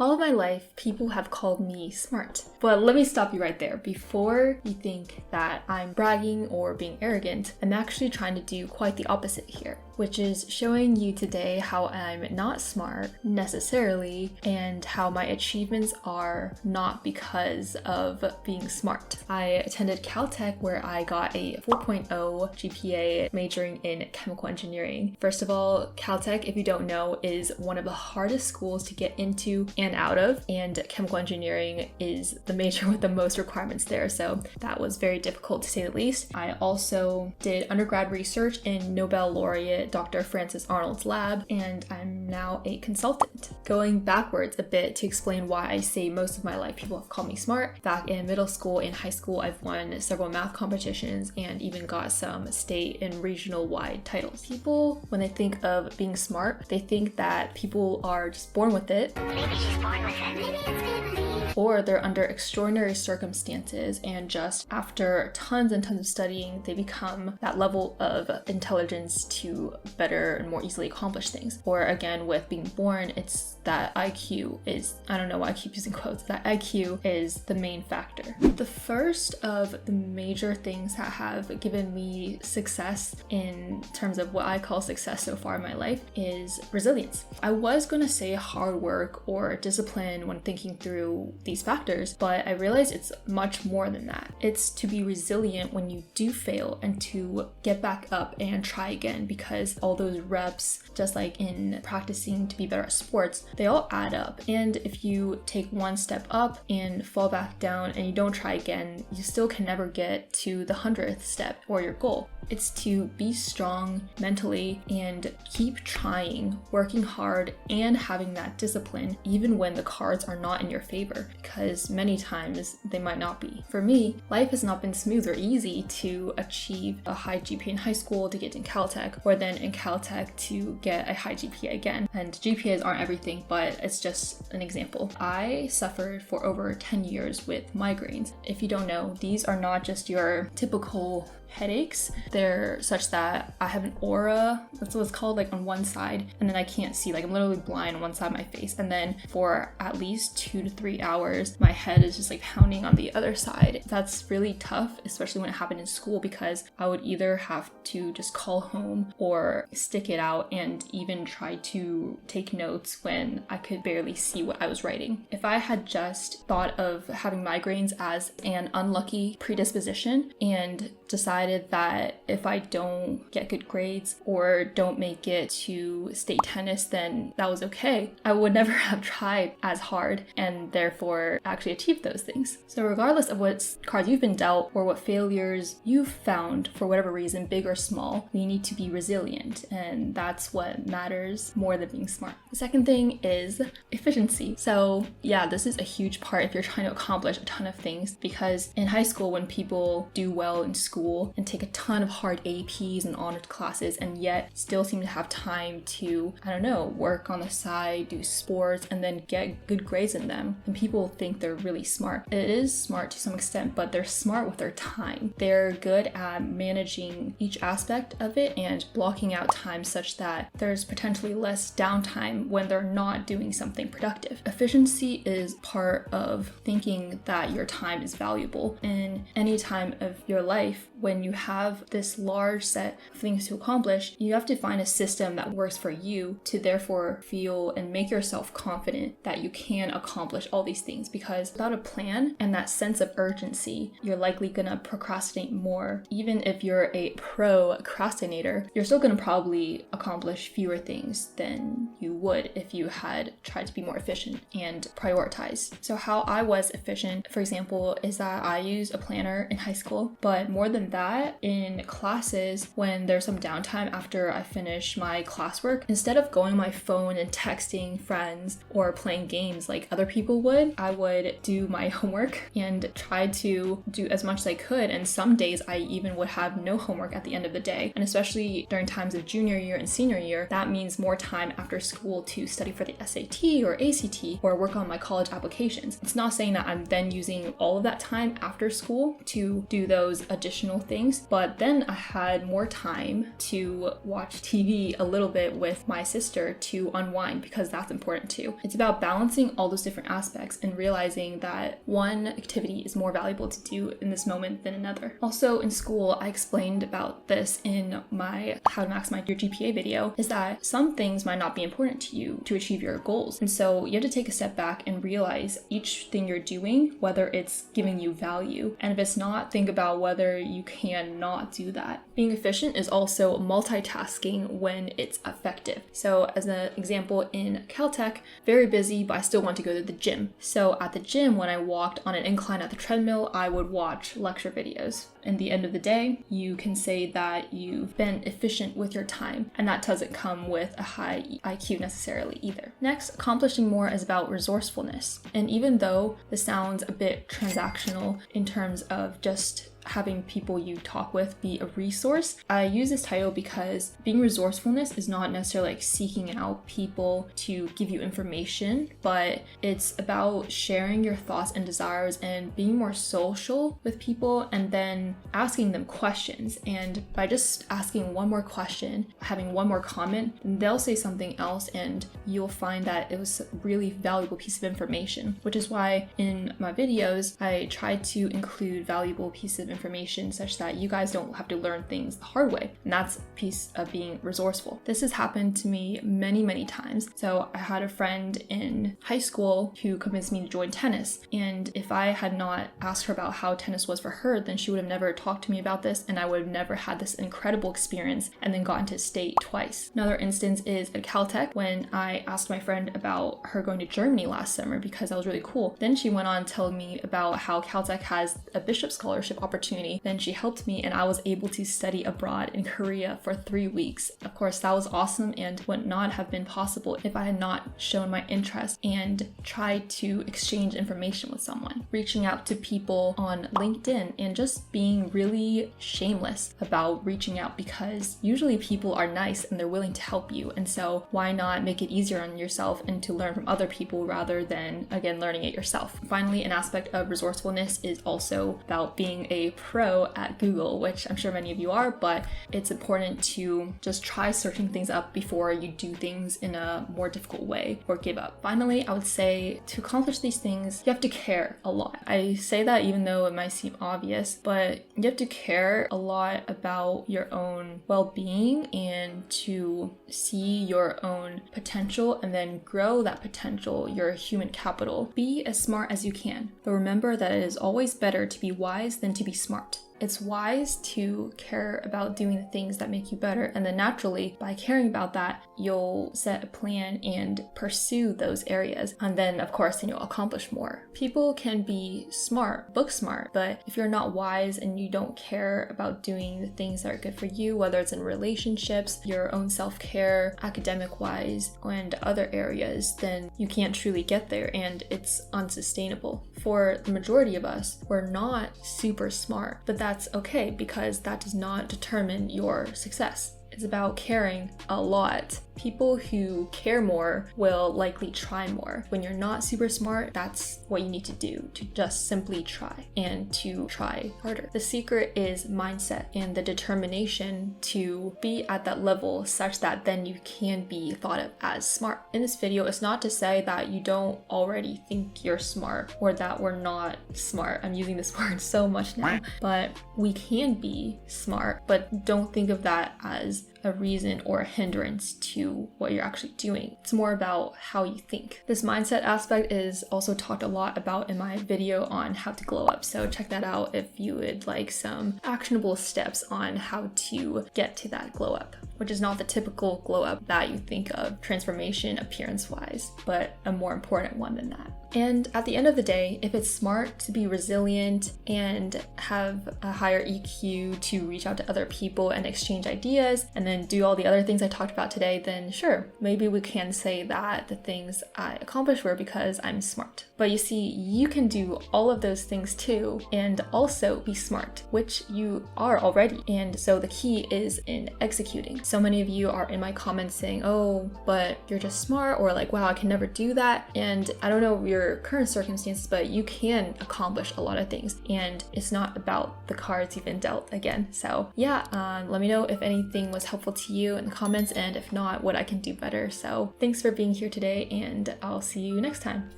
All of my life, people have called me smart. But let me stop you right there. Before you think that I'm bragging or being arrogant, I'm actually trying to do quite the opposite here, which is showing you today how I'm not smart necessarily and how my achievements are not because of being smart. I attended Caltech where I got a 4.0 GPA majoring in chemical engineering. First of all, Caltech, if you don't know, is one of the hardest schools to get into and out of, and chemical engineering is the major with the most requirements there, so that was very difficult to say the least. I also did undergrad research in Nobel laureate Dr. Francis Arnold's lab, and I'm now a consultant. Going backwards a bit to explain why I say most of my life people have called me smart. Back in middle school and high school, I've won several math competitions and even got some state and regional wide titles. People, when they think of being smart, they think that people are just born with it. Maybe she's born with it. Maybe it's good. Or they're under extraordinary circumstances and just after tons and tons of studying, they become that level of intelligence to better and more easily accomplish things. Or again, with being born, it's that IQ is, I don't know why I keep using quotes, that IQ is the main factor. The first of the major things that have given me success in terms of what I call success so far in my life is resilience. I was going to say hard work or discipline when thinking through these factors, but I realized it's much more than that. It's to be resilient when you do fail and to get back up and try again, because all those reps, just like in practicing to be better at sports, they all add up. And if you take one step up and fall back down and you don't try again, you still can never get to the 100th step or your goal. It's to be strong mentally and keep trying, working hard, and having that discipline even when the cards are not in your favor, because many times they might not be. For me, life has not been smooth or easy to achieve a high GPA in high school to get in Caltech, or then in Caltech to get a high GPA again. And GPAs aren't everything, but it's just an example. I suffered for over 10 years with migraines. If you don't know, these are not just your typical headaches. They're such that I have an aura, that's what it's called, like on one side, and then I can't see, like I'm literally blind on one side of my face, and then for at least 2 to 3 hours my head is just like pounding on the other side. That's really tough, especially when it happened in school, because I would either have to just call home or stick it out and even try to take notes when I could barely see what I was writing. If I had just thought of having migraines as an unlucky predisposition and decided that if I don't get good grades or don't make it to state tennis, then that was okay, I would never have tried as hard and therefore actually achieved those things. So regardless of what cards you've been dealt or what failures you've found for whatever reason, big or small, we need to be resilient, and that's what matters more than being smart. The second thing is efficiency. So yeah, this is a huge part if you're trying to accomplish a ton of things, because in high school when people do well in school and take a ton of hard APs and honors classes and yet still seem to have time to, I don't know, work on the side, do sports, and then get good grades in them, and people think they're really smart. It is smart to some extent, but they're smart with their time. They're good at managing each aspect of it and blocking out time such that there's potentially less downtime when they're not doing something productive. Efficiency is part of thinking that your time is valuable in any time of your life. When you have this large set of things to accomplish, you have to find a system that works for you to therefore feel and make yourself confident that you can accomplish all these things, because without a plan and that sense of urgency, you're likely gonna procrastinate more. Even if you're a procrastinator, you're still gonna probably accomplish fewer things than you would if you had tried to be more efficient and prioritize. So how I was efficient, for example, is that I used a planner in high school, but more than that, in classes, when there's some downtime after I finish my classwork, instead of going on my phone and texting friends or playing games like other people would, I would do my homework and try to do as much as I could. And some days I even would have no homework at the end of the day. And especially during times of junior year and senior year, that means more time after school to study for the SAT or ACT or work on my college applications. It's not saying that I'm then using all of that time after school to do those additional things things. But then I had more time to watch TV a little bit with my sister to unwind, because that's important too. It's about balancing all those different aspects and realizing that one activity is more valuable to do in this moment than another. Also in school, I explained about this in my How to Maximize Your GPA video, is that some things might not be important to you to achieve your goals. And so you have to take a step back and realize each thing you're doing, whether it's giving you value. And if it's not, think about whether you can not do that. Being efficient is also multitasking when it's effective. So as an example, in Caltech, very busy, but I still want to go to the gym. So at the gym, when I walked on an incline at the treadmill, I would watch lecture videos. At the end of the day, you can say that you've been efficient with your time, and that doesn't come with a high IQ necessarily either. Next, accomplishing more is about resourcefulness. And even though this sounds a bit transactional in terms of just having people you talk with be a resource, I use this title because being resourcefulness is not necessarily like seeking out people to give you information, but it's about sharing your thoughts and desires and being more social with people, and then asking them questions. And by just asking one more question, having one more comment, they'll say something else, and you'll find that it was a really valuable piece of information, which is why in my videos I try to include valuable pieces of information such that you guys don't have to learn things the hard way. And that's a piece of being resourceful. This has happened to me many times. So I had a friend in high school who convinced me to join tennis. And if I had not asked her about how tennis was for her, then she would have never talked to me about this, and I would have never had this incredible experience and then gotten to state twice. Another instance is at Caltech, when I asked my friend about her going to Germany last summer because that was really cool. Then she went on telling me about how Caltech has a bishop scholarship opportunity. Then she helped me, and I was able to study abroad in Korea for 3 weeks. Of course, that was awesome and would not have been possible if I had not shown my interest and tried to exchange information with someone. Reaching out to people on LinkedIn and just being really shameless about reaching out, because usually people are nice and they're willing to help you. And so why not make it easier on yourself and to learn from other people rather than, again, learning it yourself. Finally, an aspect of resourcefulness is also about being a pro at Google, which I'm sure many of you are, but it's important to just try searching things up before you do things in a more difficult way or give up. Finally, I would say to accomplish these things, you have to care a lot. I say that even though it might seem obvious, but you have to care a lot about your own well-being and to see your own potential and then grow that potential, your human capital. Be as smart as you can, but remember that it is always better to be wise than to be smart. It's wise to care about doing the things that make you better, and then naturally, by caring about that, you'll set a plan and pursue those areas, and then of course, then you'll accomplish more. People can be smart, book smart, but if you're not wise and you don't care about doing the things that are good for you, whether it's in relationships, your own self-care, academic-wise, and other areas, then you can't truly get there, and it's unsustainable. For the majority of us, we're not super smart, but that's okay, because that does not determine your success. It's about caring a lot. People who care more will likely try more. When you're not super smart, that's what you need to do, to just simply try and to try harder. The secret is mindset and the determination to be at that level such that then you can be thought of as smart. In this video, it's not to say that you don't already think you're smart or that we're not smart. I'm using this word so much now, but we can be smart, but don't think of that as a reason or a hindrance to what you're actually doing. It's more about how you think. This mindset aspect is also talked a lot about in my video on how to glow up, so check that out if you would like some actionable steps on how to get to that glow up, which is not the typical glow up that you think of transformation appearance-wise, but a more important one than that. And at the end of the day, if it's smart to be resilient and have a higher EQ to reach out to other people and exchange ideas and then do all the other things I talked about today, then sure, maybe we can say that the things I accomplished were because I'm smart. But you see, you can do all of those things too and also be smart, which you are already. And so the key is in executing. So many of you are in my comments saying, oh, but you're just smart, or like, wow, I can never do that. And I don't know if you're your current circumstances, but you can accomplish a lot of things, and it's not about the cards you've been dealt again. So yeah, let me know if anything was helpful to you in the comments, and if not, what I can do better. So thanks for being here today, and I'll see you next time.